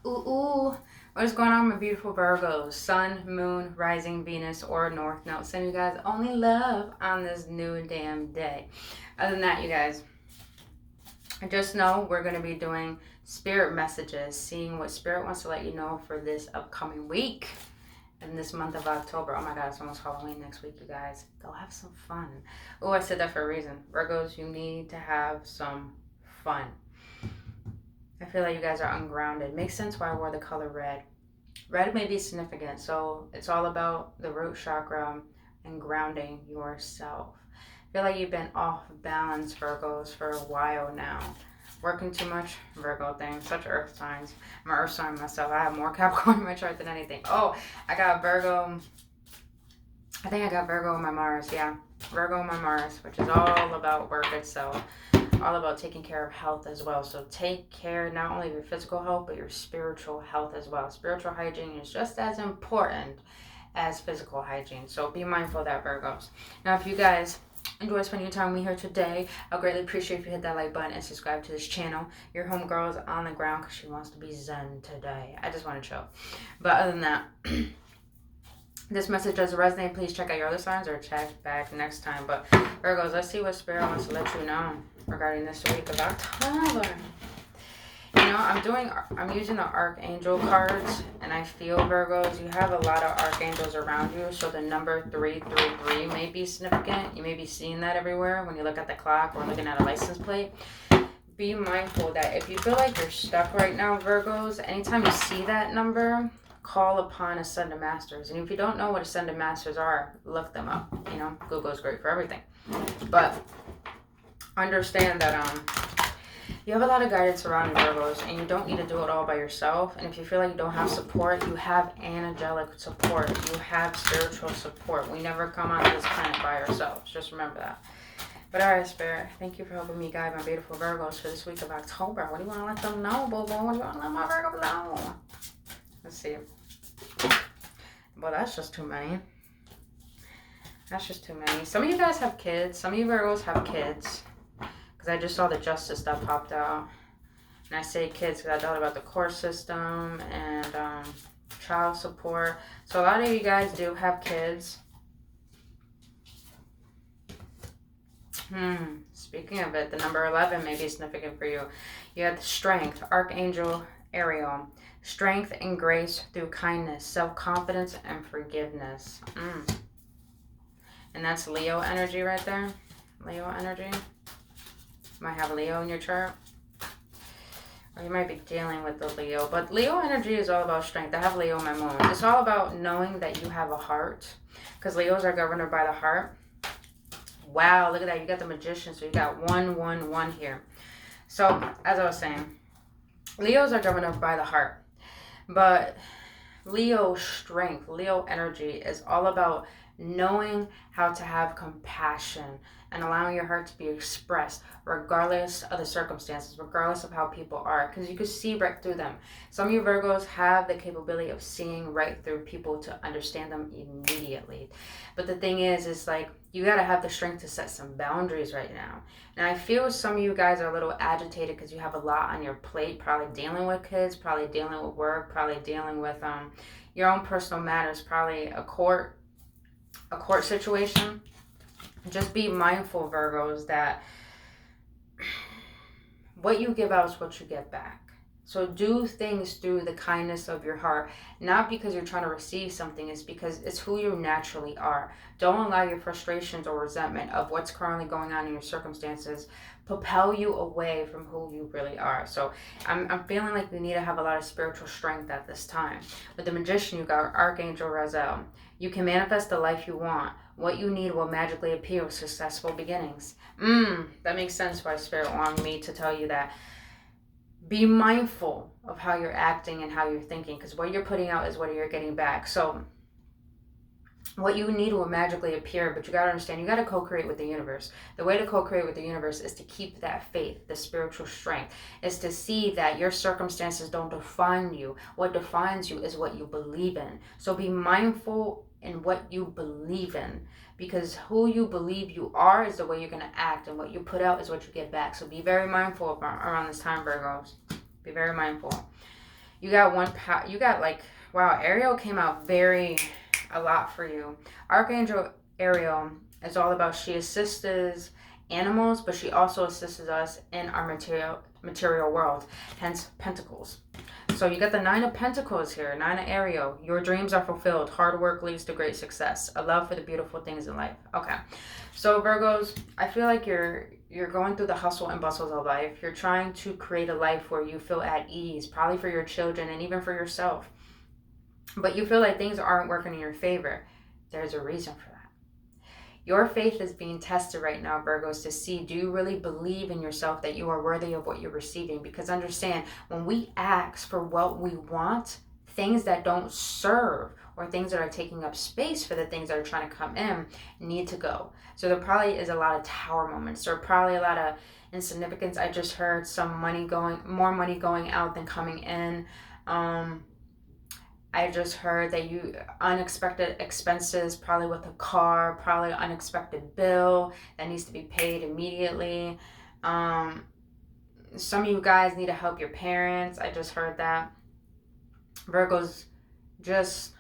Ooh. What is going on, my beautiful Virgos? Sun, Moon, Rising, Venus, or North Node. Send you guys only love on this new damn day. Other than that, you guys, just know we're going to be doing spirit messages, seeing what spirit wants to let you know for this upcoming week in this month of October. Oh my God, it's almost Halloween next week, you guys. Go have some fun. Oh, I said that for a reason. Virgos, you need to have some fun. I feel like you guys are ungrounded. Makes sense why I wore the color red. Red may be significant, so it's all about the root chakra and grounding yourself. I feel like you've been off balance, Virgos, for a while now. Working too much, Virgo thing. Such earth signs. I'm an earth sign myself. I have more Capricorn in my chart than anything. Oh, I got Virgo. I think I got Virgo in my Mars. Yeah, Virgo in my Mars, which is all about work itself. All about taking care of health as well. So take care not only of your physical health, but your spiritual health as well. Spiritual hygiene is just as important as physical hygiene. So be mindful of that, Virgos. Now, if you guys enjoy spending your time with me here today, I'll greatly appreciate if you hit that like button and subscribe to this channel. Your homegirl is on the ground because she wants to be zen today. I just want to chill. But other than that, this message does resonate. Please check out your other signs or check back next time. But Virgos, let's see what Spirit wants to let you know regarding this week of October. You know, I'm using the Archangel cards, and I feel, Virgos, you have a lot of Archangels around you, so the number 333 may be significant. You may be seeing that everywhere when you look at the clock or looking at a license plate. Be mindful that if you feel like you're stuck right now, Virgos, anytime you see that number, call upon Ascended Masters. And if you don't know what Ascended Masters are, look them up. You know, Google's great for everything. But understand that you have a lot of guidance around you, Virgos, and you don't need to do it all by yourself. And if you feel like you don't have support, you have angelic support. You have spiritual support. We never come onto this planet by ourselves. Just remember that. But all right, Spirit, thank you for helping me guide my beautiful Virgos for this week of October. What do you want to let them know, boo-boo? What do you want to let my Virgos know? Let's see. Well, that's just too many. That's just too many. Some of you guys have kids. Some of you Virgos have kids. Because I just saw the justice that popped out. And I say kids because I thought about the court system and child support. So a lot of you guys do have kids. Speaking of it, the number 11 may be significant for you. You have the strength, Archangel Ariel. Strength and grace through kindness, self-confidence, and forgiveness. And that's Leo energy right there. Leo energy. You might have Leo in your chart. Or you might be dealing with the Leo. But Leo energy is all about strength. I have Leo in my moon. It's all about knowing that you have a heart. Because Leos are governed by the heart. Wow, look at that. You got the Magician. So you got 111 here. So, as I was saying, Leos are governed by the heart. But Leo strength, Leo energy is all about knowing how to have compassion and allowing your heart to be expressed regardless of the circumstances, regardless of how people are, because you can see right through them. Some of you Virgos have the capability of seeing right through people to understand them immediately. But the thing is like, you got to have the strength to set some boundaries right now. And I feel some of you guys are a little agitated because you have a lot on your plate, probably dealing with kids, probably dealing with work, probably dealing with your own personal matters, probably a court situation. Just be mindful, Virgos, that what you give out is what you get back. So do things through the kindness of your heart, not because you're trying to receive something, it's because it's who you naturally are. Don't allow your frustrations or resentment of what's currently going on in your circumstances propel you away from who you really are. So I'm feeling like we need to have a lot of spiritual strength at this time. With the Magician, you got Archangel Raziel. You can manifest the life you want. What you need will magically appear with successful beginnings. That makes sense why Spirit wanted me to tell you that. Be mindful of how you're acting and how you're thinking, because what you're putting out is what you're getting back. So what you need will magically appear, but you got to understand, you got to co-create with the universe. The way to co-create with the universe is to keep that faith, the spiritual strength, is to see that your circumstances don't define you. What defines you is what you believe in. So be mindful in what you believe in, because who you believe you are is the way you're going to act, and what you put out is what you get back. So be very mindful around this time, Virgos. Be very mindful. You got you got like, wow, Ariel came out a lot for you. Archangel Ariel is all about, she assists animals, but she also assists us in our material world, hence Pentacles. So you got the Nine of Pentacles here, Nine of Ariel. Your dreams are fulfilled. Hard work leads to great success. A love for the beautiful things in life. Okay. So Virgos, I feel like you're going through the hustle and bustles of life. You're trying to create a life where you feel at ease, probably for your children and even for yourself. But you feel like things aren't working in your favor. There's a reason for that. Your faith is being tested right now, Virgos, to see, do you really believe in yourself that you are worthy of what you're receiving? Because understand, when we ask for what we want, things that don't serve or things that are taking up space for the things that are trying to come in need to go. So there probably is a lot of tower moments. There are probably a lot of insignificance. I just heard more money going out than coming in. I just heard that you unexpected expenses, probably with a car, probably an unexpected bill that needs to be paid immediately. Some of you guys need to help your parents. I just heard that. Virgos, just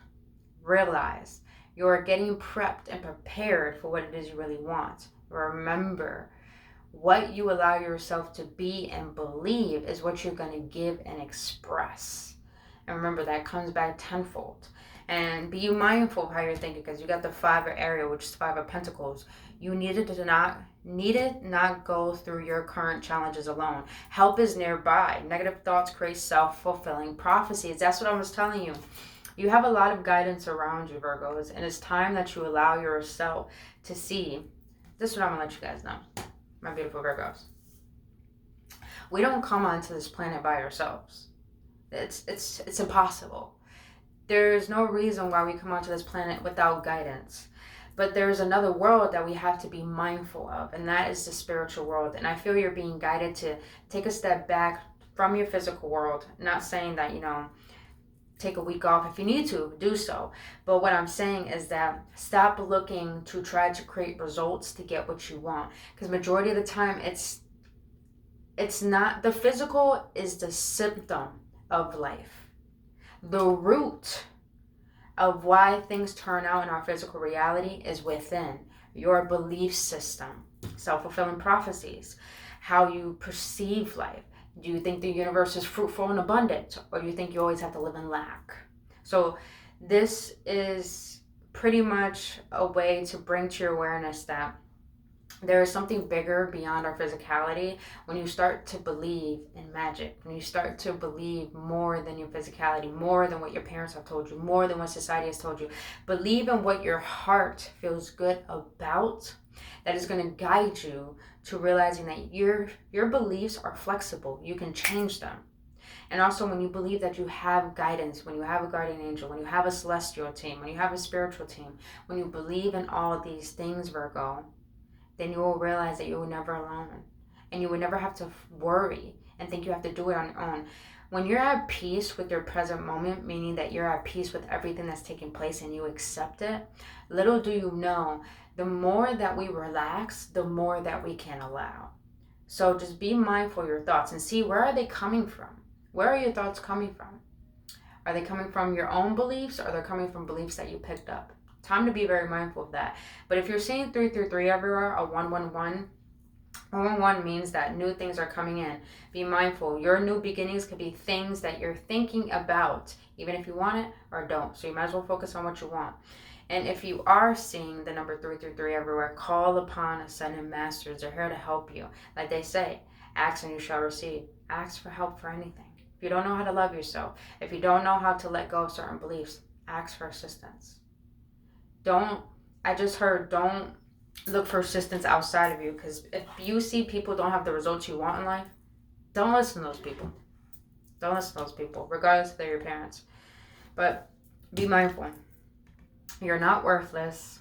realize you're getting prepped and prepared for what it is you really want. Remember, what you allow yourself to be and believe is what you're going to give and express. And remember, that comes back tenfold. And be mindful of how you're thinking, because you got the Five of Ariel, which is Five of Pentacles. You needed not go through your current challenges alone. Help is nearby. Negative thoughts create self-fulfilling prophecies. That's what I was telling you. You have a lot of guidance around you, Virgos, and it's time that you allow yourself to see. This is what I'm going to let you guys know, my beautiful Virgos. We don't come onto this planet by ourselves. It's impossible. There's no reason why we come onto this planet without guidance. But there's another world that we have to be mindful of, and that is the spiritual world. And I feel you're being guided to take a step back from your physical world. Not saying that, take a week off. If you need to, do so. But what I'm saying is that stop looking to try to create results to get what you want. Because majority of the time, it's not, the physical is the symptom of life. The root of why things turn out in our physical reality is within your belief system, self-fulfilling prophecies, how you perceive life. Do you think the universe is fruitful and abundant, or do you think you always have to live in lack? So this is pretty much a way to bring to your awareness that there is something bigger beyond our physicality. When you start to believe in magic, when you start to believe more than your physicality, more than what your parents have told you, more than what society has told you, believe in what your heart feels good about, that is going to guide you to realizing that your beliefs are flexible. You can change them. And also, when you believe that you have guidance, when you have a guardian angel, when you have a celestial team, when you have a spiritual team, when you believe in all of these things, Virgo, then you will realize that you're never alone. And you will never have to worry and think you have to do it on your own. When you're at peace with your present moment, meaning that you're at peace with everything that's taking place and you accept it, little do you know, the more that we relax, the more that we can allow. So just be mindful of your thoughts and see, where are they coming from? Where are your thoughts coming from? Are they coming from your own beliefs, or are they coming from beliefs that you picked up? Time to be very mindful of that. But if you're seeing 333 everywhere, a 111, 111 means that new things are coming in. Be mindful. Your new beginnings could be things that you're thinking about, even if you want it or don't. So you might as well focus on what you want. And if you are seeing the number 333 everywhere, call upon ascended masters. They're here to help you. Like they say, ask and you shall receive. Ask for help for anything. If you don't know how to love yourself, if you don't know how to let go of certain beliefs, ask for assistance. Don't look for assistance outside of you, because if you see people don't have the results you want in life, don't listen to those people. Don't listen to those people, regardless if they're your parents. But be mindful. You're not worthless.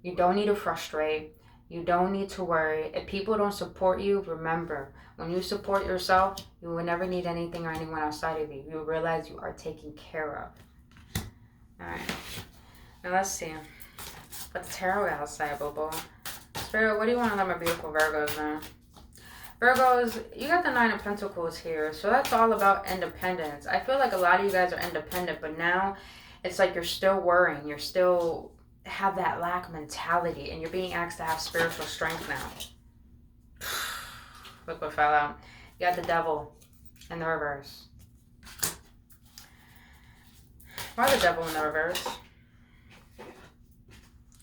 You don't need to frustrate. You don't need to worry. If people don't support you, remember, when you support yourself, you will never need anything or anyone outside of you. You will realize you are taken care of. All right. Now let's see. What's tarot outside, Bobo? Spirit, what do you want to let my beautiful Virgos know? Virgos, you got the Nine of Pentacles here. So that's all about independence. I feel like a lot of you guys are independent, but now it's like you're still worrying. You're still have that lack mentality, and you're being asked to have spiritual strength now. Look what fell out. You got the Devil in the reverse. Why the Devil in the reverse?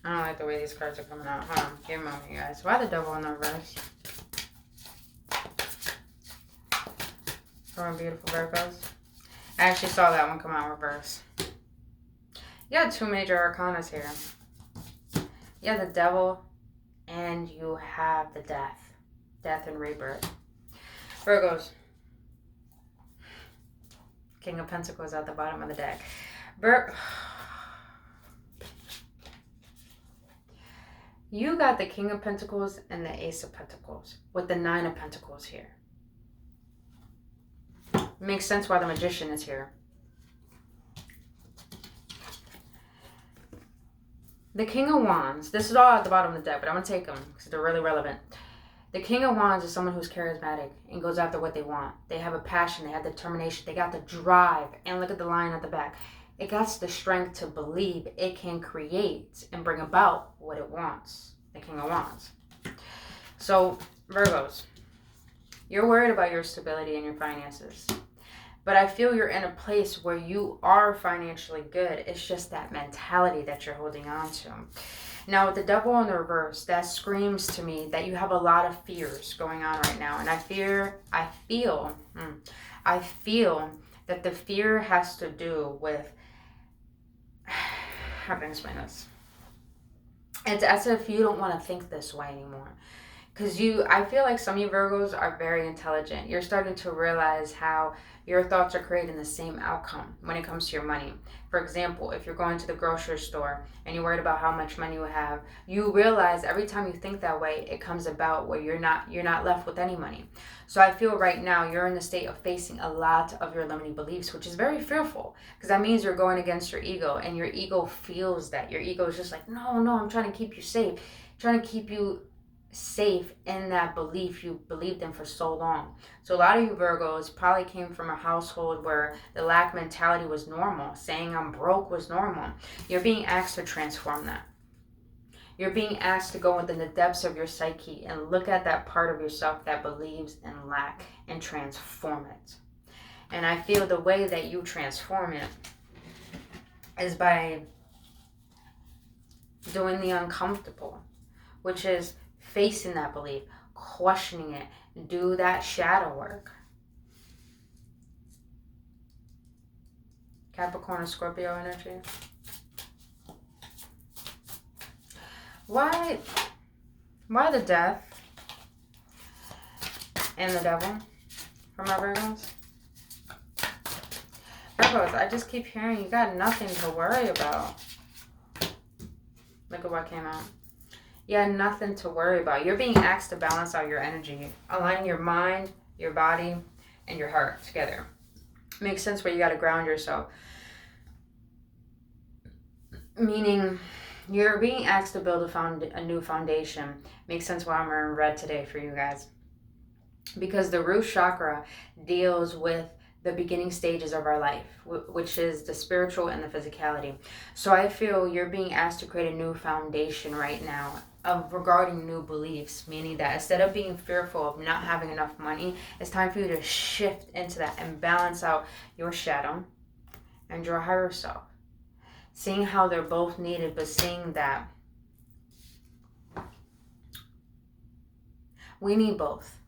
I don't like the way these cards are coming out. Hold on. Give me a moment, you guys. Why the Devil in the reverse? For beautiful Virgos. I actually saw that one come out in reverse. You got two major arcanas here. You have the Devil and you have the Death. Death and rebirth. Virgos. King of Pentacles at the bottom of the deck. You got the King of Pentacles and the Ace of Pentacles with the Nine of Pentacles here. Makes sense why the Magician is here. The King of Wands. This is all at the bottom of the deck, but I'm going to take them because they're really relevant. The King of Wands is someone who's charismatic and goes after what they want. They have a passion. They have determination. They got the drive. And look at the line at the back. It got the strength to believe it can create and bring about what it wants. The King of Wands. So, Virgos, you're worried about your stability and your finances. But I feel you're in a place where you are financially good. It's just that mentality that you're holding on to. Now, with the Devil in the reverse, that screams to me that you have a lot of fears going on right now. And I feel that the fear has to do with, how can I explain this? It's as if you don't want to think this way anymore. Because I feel like some of you Virgos are very intelligent. You're starting to realize how your thoughts are creating the same outcome when it comes to your money. For example, if you're going to the grocery store and you're worried about how much money you have, you realize every time you think that way, it comes about where you're not left with any money. So I feel right now you're in the state of facing a lot of your limiting beliefs, which is very fearful because that means you're going against your ego, and your ego feels that. Your ego is just like, no, I'm trying to keep you safe, trying to keep you safe in that belief you believed in for so long. So a lot of you Virgos probably came from a household where the lack mentality was normal. Saying I'm broke was normal. You're being asked to transform that. You're being asked to go within the depths of your psyche and look at that part of yourself that believes in lack and transform it. And I feel the way that you transform it is by doing the uncomfortable, which is facing that belief, questioning it, do that shadow work. Capricorn and Scorpio energy. Why the Death and the Devil from our Virgos? Virgos, I just keep hearing you got nothing to worry about. Look at what came out. You had nothing to worry about. You're being asked to balance out your energy. Align your mind, your body, and your heart together. Makes sense where you got to ground yourself. Meaning, you're being asked to build a new foundation. Makes sense why I'm wearing red today for you guys. Because the root chakra deals with the beginning stages of our life, which is the spiritual and the physicality. So I feel you're being asked to create a new foundation right now regarding new beliefs, meaning that instead of being fearful of not having enough money, it's time for you to shift into that and balance out your shadow and your higher self. Seeing how they're both needed, but seeing that we need both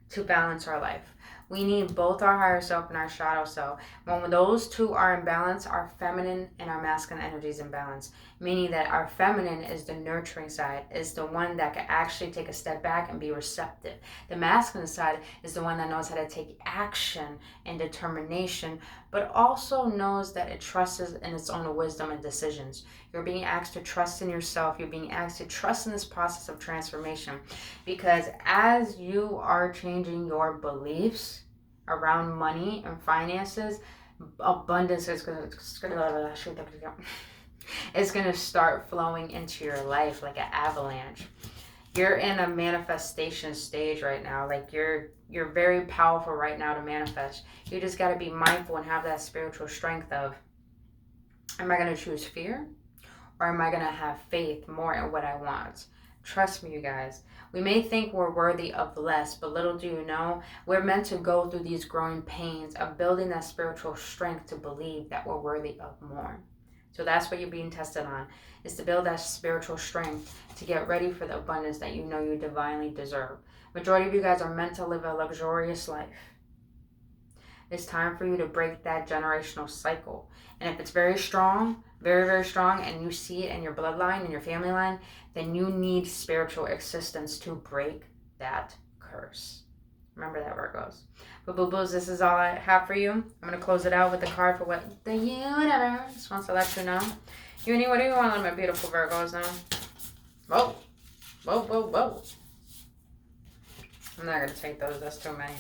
to balance our life. We need both our higher self and our shadow self. When those two are in balance, our feminine and our masculine energy is in balance. Meaning that our feminine is the nurturing side, is the one that can actually take a step back and be receptive. The masculine side is the one that knows how to take action and determination, but also knows that it trusts in its own wisdom and decisions. You're being asked to trust in yourself. You're being asked to trust in this process of transformation. Because as you are changing your beliefs around money and finances, abundance is going to start flowing into your life like an avalanche. You're in a manifestation stage right now. Like you're very powerful right now to manifest. You just got to be mindful and have that spiritual strength of, am I going to choose fear? Or am I going to have faith more in what I want? Trust me, you guys. We may think we're worthy of less, but little do you know, we're meant to go through these growing pains of building that spiritual strength to believe that we're worthy of more. So that's what you're being tested on, is to build that spiritual strength to get ready for the abundance that you know you divinely deserve. Majority of you guys are meant to live a luxurious life. It's time for you to break that generational cycle. And if it's very strong, very, very strong, and you see it in your bloodline, in your family line, then you need spiritual assistance to break that curse. Remember that, Virgos. But boo-boos, this is all I have for you. I'm going to close it out with the card for what the universe wants to let you know. Uni, what do you want to let my beautiful Virgos know? Whoa. Whoa, whoa, whoa. I'm not going to take those. That's too many.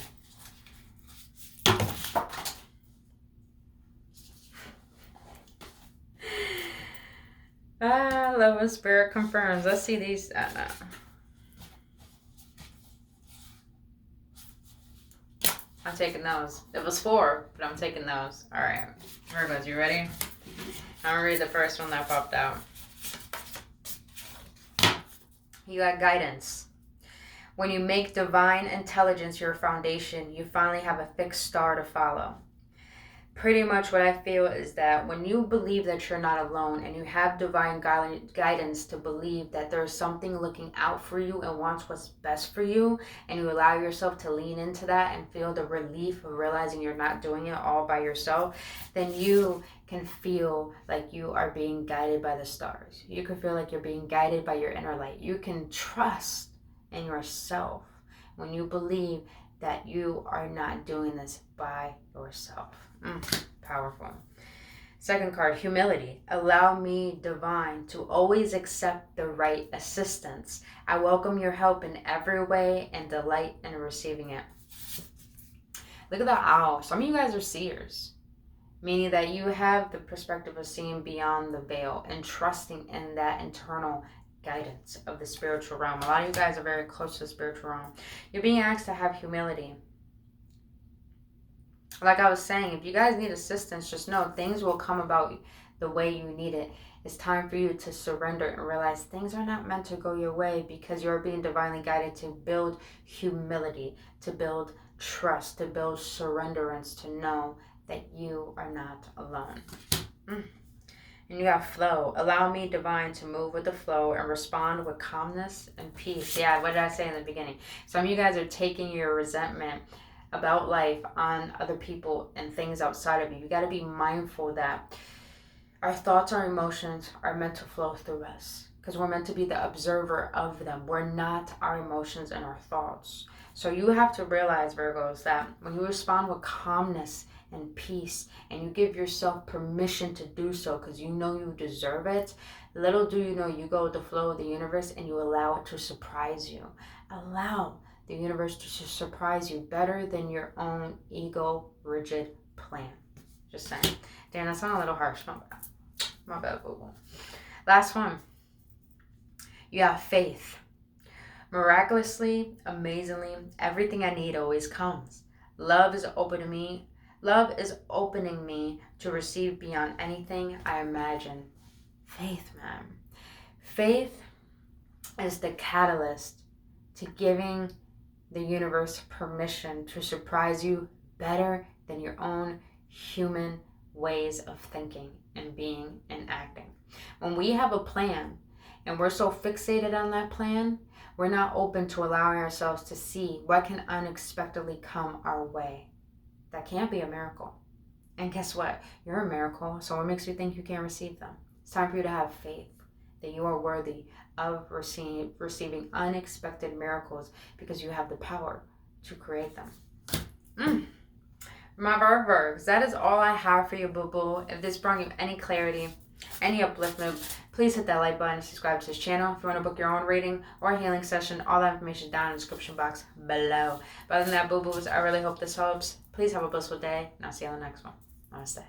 Love of spirit confirms. Let's see these. No. I'm taking those. It was 4, but I'm taking those. All right. Virgos, you ready? I'm going to read the first one that popped out. You got guidance. When you make divine intelligence your foundation, you finally have a fixed star to follow. Pretty much what I feel is that when you believe that you're not alone and you have divine guidance to believe that there's something looking out for you and wants what's best for you, and you allow yourself to lean into that and feel the relief of realizing you're not doing it all by yourself, then you can feel like you are being guided by the stars. You can feel like you're being guided by your inner light. You can trust in yourself when you believe that you are not doing this by yourself. Powerful. Second card, humility. Allow me, divine, to always accept the right assistance. I welcome your help in every way and delight in receiving it. Look at the owl. Some of you guys are seers, meaning that you have the perspective of seeing beyond the veil and trusting in that internal guidance of the spiritual realm. A lot of you guys are very close to the spiritual realm. You're being asked to have humility. Like I was saying, if you guys need assistance, just know things will come about the way you need it. It's time for you to surrender and realize things are not meant to go your way because you're being divinely guided to build humility, to build trust, to build surrenderance, to know that you are not alone. And you got flow. Allow me, divine, to move with the flow and respond with calmness and peace. Yeah, what did I say in the beginning? Some of you guys are taking your resentment about life on other people and things outside of you. You got to be mindful that our thoughts, our emotions are meant to flow through us because we're meant to be the observer of them. We're not our emotions and our thoughts. So you have to realize, Virgos, that when you respond with calmness and peace and you give yourself permission to do so because you know you deserve it, little do you know you go with the flow of the universe and you allow it to surprise you. Allow the universe to surprise you better than your own ego rigid plan. Just saying. Damn, that sounded a little harsh. My bad, boo-boo. Last one. You have faith. Miraculously, amazingly, everything I need always comes. Love is opening me to receive beyond anything I imagine. Faith, man. Faith is the catalyst to giving the universe permission to surprise you better than your own human ways of thinking and being and acting. When we have a plan and we're so fixated on that plan, we're not open to allowing ourselves to see what can unexpectedly come our way. That can't be a miracle. And guess what? You're a miracle, so what makes you think you can't receive them? It's time for you to have faith that you are worthy of receiving unexpected miracles because you have the power to create them. My Virgos, that is all I have for you, boo-boo. If this brought you any clarity, any upliftment, please hit that like button and subscribe to this channel. If you want to book your own reading or healing session, all that information is down in the description box below. But other than that, boo-boos, I really hope this helps. Please have a blissful day, and I'll see you on the next one. Namaste.